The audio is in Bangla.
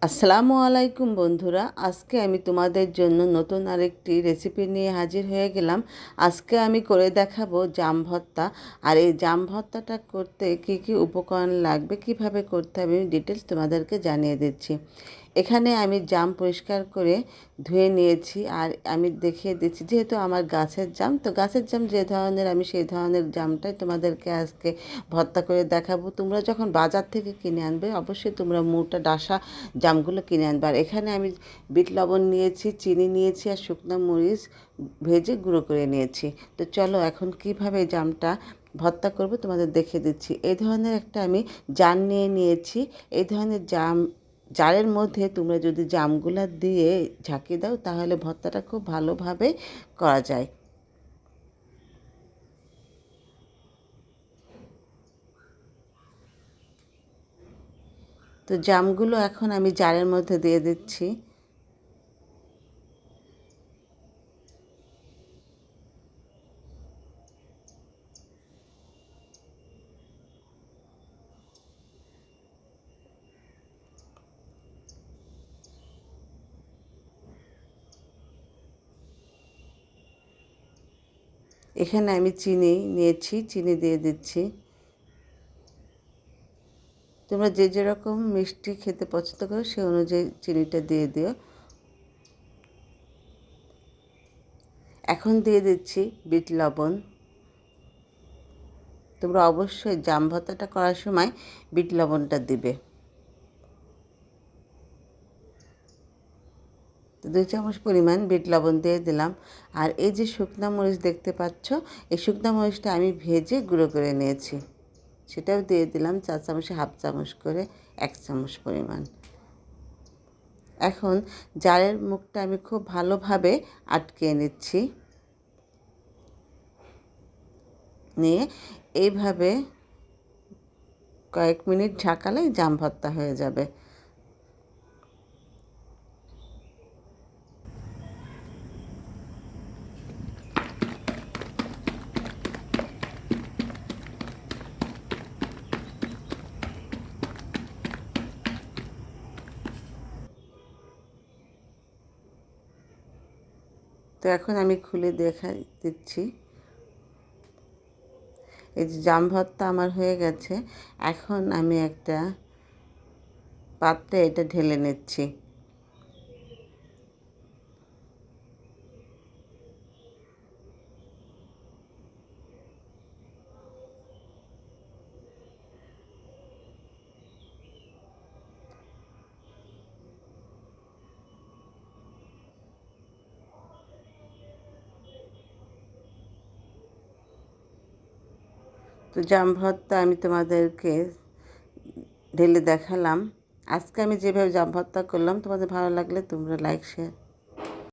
আসসালামু আলাইকুম বন্ধুরা, আজকে আমি তোমাদের জন্য নতুন আরেকটি রেসিপি নিয়ে হাজির হয়ে গেলাম। আজকে আমি করে দেখাবো জাম ভর্তা। আর এই জাম ভর্তাটা করতে কি কি উপকরণ লাগবে, কিভাবে করতে হবে, আমি ডিটেলস তোমাদেরকে জানিয়ে দিচ্ছি। এখানে আমি জাম পরিষ্কার করে ধুয়ে নিয়েছি আর আমি দেখিয়ে দিচ্ছি, যেহেতু আমার গাছের জাম, তো গাছের জাম যে ধরনের আমি সেই ধরনের জামটাই তোমাদেরকে আজকে ভর্তা করে দেখাবো। তোমরা যখন বাজার থেকে কিনে আনবে অবশ্যই তোমরা মোটা ডাসা জামগুলো কিনে আনবে। আর এখানে আমি বিট লবণ নিয়েছি, চিনি নিয়েছি আর শুকনো মরিচ ভেজে গুঁড়ো করে নিয়েছি। তো চলো এখন কিভাবে জামটা ভর্তা করব তোমাদের দেখিয়ে দিচ্ছি। এই ধরনের একটা আমি জার নিয়ে নিয়েছি। এই ধরনের জারের মধ্যে তোমরা যদি জামগুলা দিয়ে ঝাঁকি দাও তাহলে ভর্তাটা খুব ভালোভাবে করা যায়। তো জামগুলো এখন আমি জারের মধ্যে দিয়ে দিচ্ছি। এখানে আমি চিনি নিয়েছি, চিনি দিয়ে দিচ্ছি। তোমরা যে যেরকম মিষ্টি খেতে পছন্দ করো সে অনুযায়ী চিনিটা দিয়ে দিও। এখন দিয়ে দিচ্ছি বিট লবণ। তোমরা অবশ্যই জাম ভর্তাটা করার সময় বিট লবণটা দিবে। তো 2 চামচ পরিমাণ বিট লবণ দিয়ে দিলাম। আর এই যে শুকনো মরিচ দেখতে পাচ্ছ, এই শুকনো মরিচটা আমি ভেজে গুঁড়ো করে নিয়েছি, সেটাও দিয়ে দিলাম 4 চামচে হাফ চামচ করে 1 চামচ পরিমাণ। এখন জারের মুখটা আমি খুব ভালোভাবে আটকিয়ে নিচ্ছি, নিয়ে এইভাবে কয়েক মিনিট ঝাঁকালেই জাম ভর্তা হয়ে যাবে। তো এখন আমি খুলে দিচ্ছি। এই যে জাম ভর্তা আমার হয়ে গেছে। এখন আমি একটা পাত্রে এটা ঢেলে নিচ্ছি। তো জাম ভর্তা আমি তোমাদেরকে ঢেলে দেখালাম। আজকে আমি যেভাবে জাম ভর্তা করলাম, তোমাদের ভালো লাগলে তোমরা লাইক শেয়ার